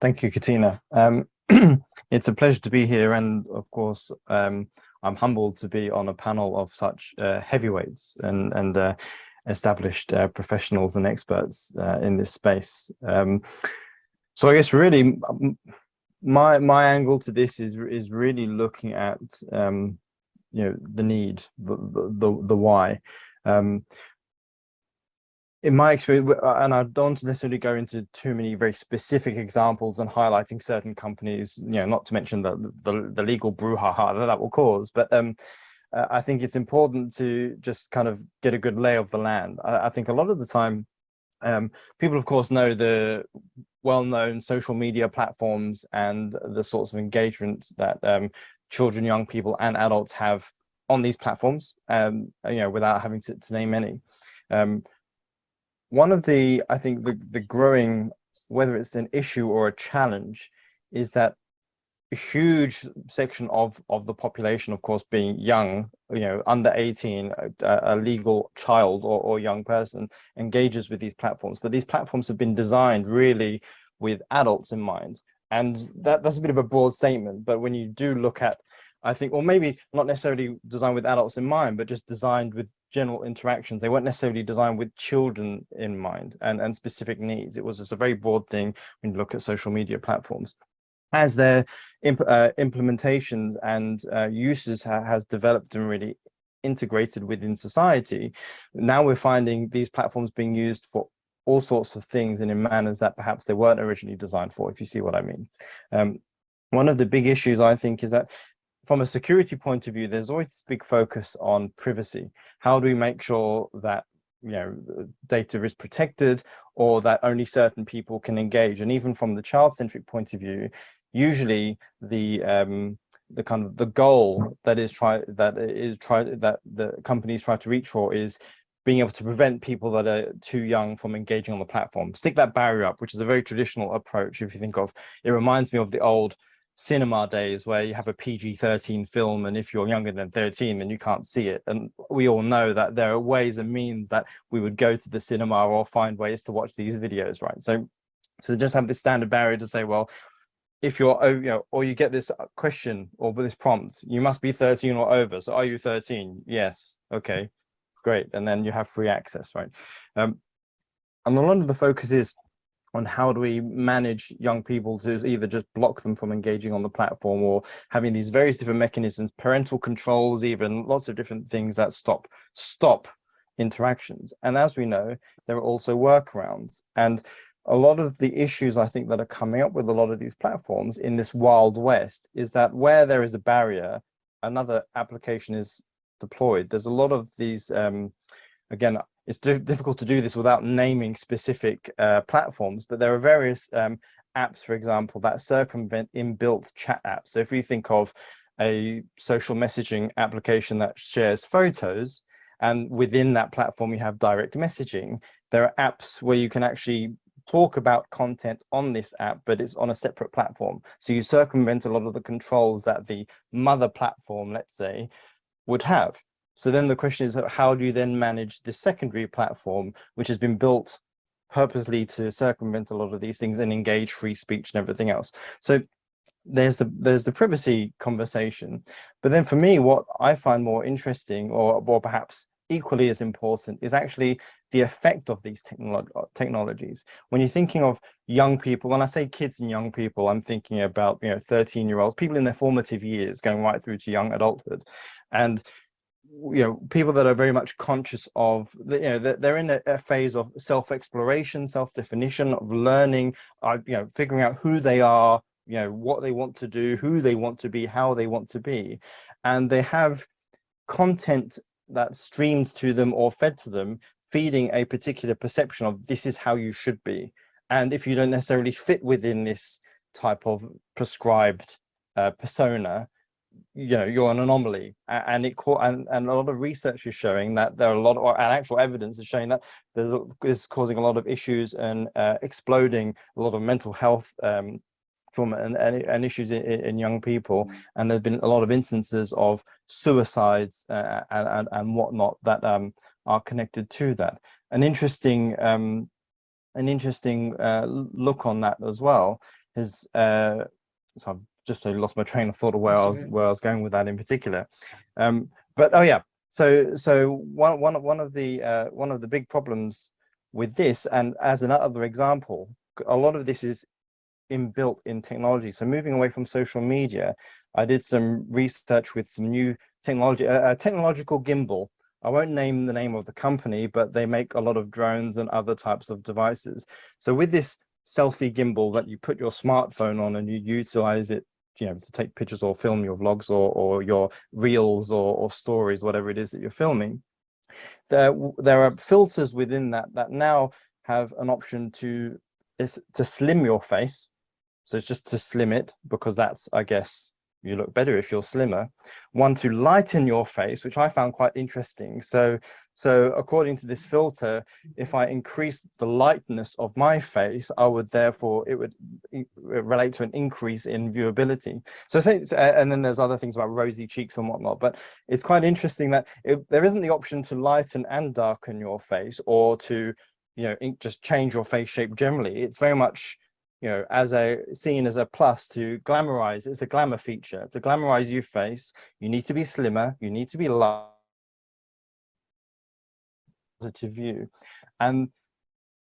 Thank you, Katina. It's a pleasure to be here, and of course, I'm humbled to be on a panel of such heavyweights and established professionals and experts in this space. So I guess really, my angle to this is really looking at the need, the why. In my experience, and I don't necessarily go into too many very specific examples and highlighting certain companies, not to mention the legal brouhaha that will cause, but I think it's important to just kind of get a good lay of the land. I think a lot of the time, people, of course, know the well-known social media platforms and the sorts of engagement that children, young people, and adults have on these platforms, without having to name any. One of I think the growing, whether it's an issue or a challenge, is that a huge section of the population, of course, being young, under 18, a legal child or young person, engages with these platforms. But these platforms have been designed really with adults in mind. And that's a bit of a broad statement. But when you do look at, I think, or maybe not necessarily designed with adults in mind, but just designed with general interactions. They weren't necessarily designed with children in mind and specific needs. It was just a very broad thing when you look at social media platforms. As their implementations and uses has developed and really integrated within society, now we're finding these platforms being used for all sorts of things and in manners that perhaps they weren't originally designed for, if you see what I mean. One of the big issues, I think, is that from a security point of view, there's always this big focus on privacy. How do we make sure that data is protected, or that only certain people can engage? And even from the child-centric point of view, usually the kind of the goal that the companies try to reach for is being able to prevent people that are too young from engaging on the platform. Stick that barrier up, which is a very traditional approach. If you think of it, reminds me of the old cinema days where you have a PG-13 film, and if you're younger than 13 then you can't see it. And we all know that there are ways and means that we would go to the cinema or find ways to watch these videos, right? So just have this standard barrier to say, well, if you're or you get this question or this prompt, you must be 13 or over, so are you 13? Yes. Okay, great. And then you have free access, right? And a lot of the focus is on how do we manage young people to either just block them from engaging on the platform, or having these various different mechanisms, parental controls, even lots of different things that stop interactions. And as we know, there are also workarounds. And a lot of the issues, I think, that are coming up with a lot of these platforms in this wild west is that where there is a barrier, another application is deployed. There's a lot of these, again, it's difficult to do this without naming specific platforms, but there are various apps, for example, that circumvent inbuilt chat apps. So if we think of a social messaging application that shares photos, and within that platform you have direct messaging, there are apps where you can actually talk about content on this app, but it's on a separate platform. So you circumvent a lot of the controls that the mother platform, let's say, would have. So then the question is, how do you then manage the secondary platform, which has been built purposely to circumvent a lot of these things and engage free speech and everything else? So there's the privacy conversation. But then for me, what I find more interesting, or perhaps equally as important, is actually the effect of these technologies. When you're thinking of young people, when I say kids and young people, I'm thinking about 13-year-olds, people in their formative years, going right through to young adulthood. And people that are very much conscious of they're in a phase of self-exploration, self-definition, of learning, figuring out who they are, what they want to do, who they want to be, how they want to be. And they have content that streams to them or fed to them, feeding a particular perception of this is how you should be. And if you don't necessarily fit within this type of prescribed persona, you're an anomaly. And a lot of research is showing that there are a lot of, and actual evidence is showing that is causing a lot of issues and exploding a lot of mental health trauma and issues in young people. And there's been a lot of instances of suicides and whatnot that are connected to that. An interesting look on that as well his so I've just lost my train of thought of That's all right. where I was going with that in particular. But oh yeah, so one of the big problems with this, and as another example, a lot of this is inbuilt in technology. So moving away from social media, I did some research with some new technology, a technological gimbal. I won't name the name of the company, but they make a lot of drones and other types of devices. So with this selfie gimbal that you put your smartphone on and you utilize it, to take pictures or film your vlogs or your reels or stories, whatever it is that you're filming, there are filters within that now have an option to slim your face. So it's just to slim it, because that's, I guess, you look better if you're slimmer. One, to lighten your face, which I found quite interesting. So according to this filter, if I increase the lightness of my face, it would relate to an increase in viewability. So and then there's other things about rosy cheeks and whatnot, but it's quite interesting that there isn't the option to lighten and darken your face, or to, just change your face shape generally. It's very much, seen as a plus to glamorize. It's a glamour feature to glamorize your face. You need to be slimmer, you need to be light, positive view. And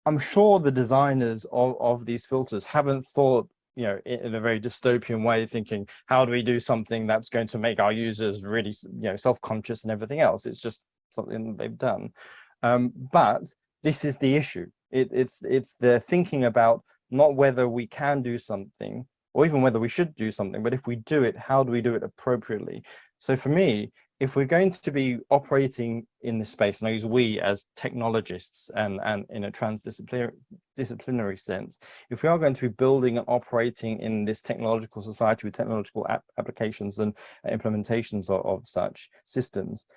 I'm sure the designers of these filters haven't thought, in a very dystopian way, thinking, how do we do something that's going to make our users really, self-conscious and everything else. It's just something they've done. But this is the issue. It's the thinking about not whether we can do something or even whether we should do something, but if we do it, how do we do it appropriately? So for me, if we're going to be operating in this space, and I use we as technologists and in a disciplinary sense, if we are going to be building and operating in this technological society with technological applications and implementations of such systems,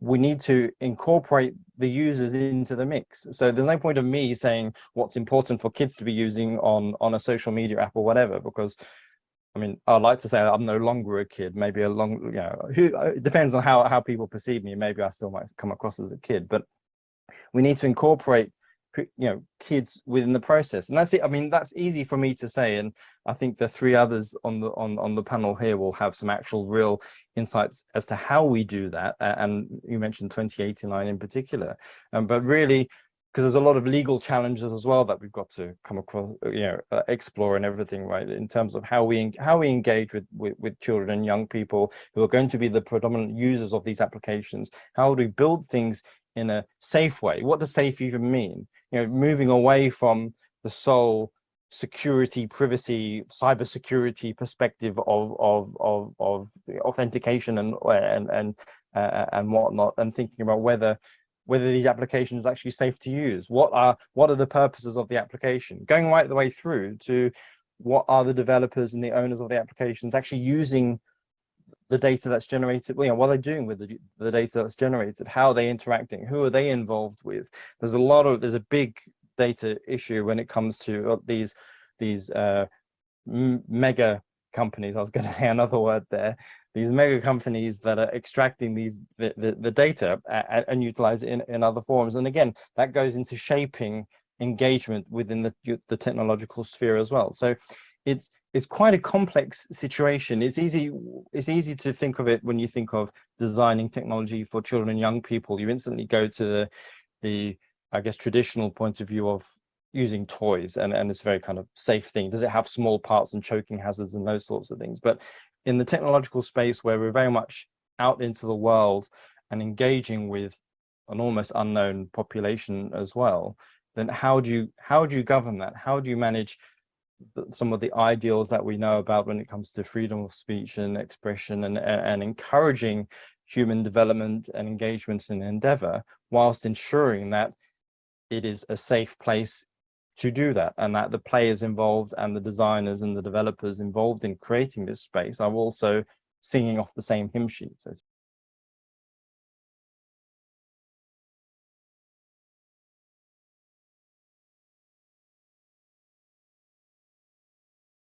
we need to incorporate the users into the mix. So there's no point of me saying what's important for kids to be using on a social media app or whatever, because I mean, I'd like to say I'm no longer a kid. Maybe it depends on how people perceive me. Maybe I still might come across as a kid, but we need to incorporate, kids within the process. And that's it. I mean, that's easy for me to say. And I think the three others on the panel here will have some actual real insights as to how we do that. And you mentioned 2089 in particular. But really, because there's a lot of legal challenges as well that we've got to come across, explore and everything, right? In terms of how we engage with children and young people who are going to be the predominant users of these applications. How do we build things in a safe way? What does safe even mean? Moving away from the sole security, privacy, cybersecurity perspective of authentication and whatnot, and thinking about whether these applications are actually safe to use. What are the purposes of the application? Going right the way through to what are the developers and the owners of the applications actually using the data that's generated, what are they doing with the data that's generated? How are they interacting? Who are they involved with? There's a big data issue when it comes to these mega companies. I was going to say another word there. These mega companies that are extracting the data and utilize it in other forms. And again, that goes into shaping engagement within the technological sphere as well. So it's quite a complex situation. It's easy to think of it when you think of designing technology for children and young people. You instantly go to the I guess traditional point of view of using toys and this very kind of safe thing. Does it have small parts and choking hazards and those sorts of things? But in the technological space where we're very much out into the world and engaging with an almost unknown population as well, then how do you govern that? How do you manage some of the ideals that we know about when it comes to freedom of speech and expression and encouraging human development and engagement and endeavor, whilst ensuring that it is a safe place to do that, and that the players involved and the designers and the developers involved in creating this space are also singing off the same hymn sheet. So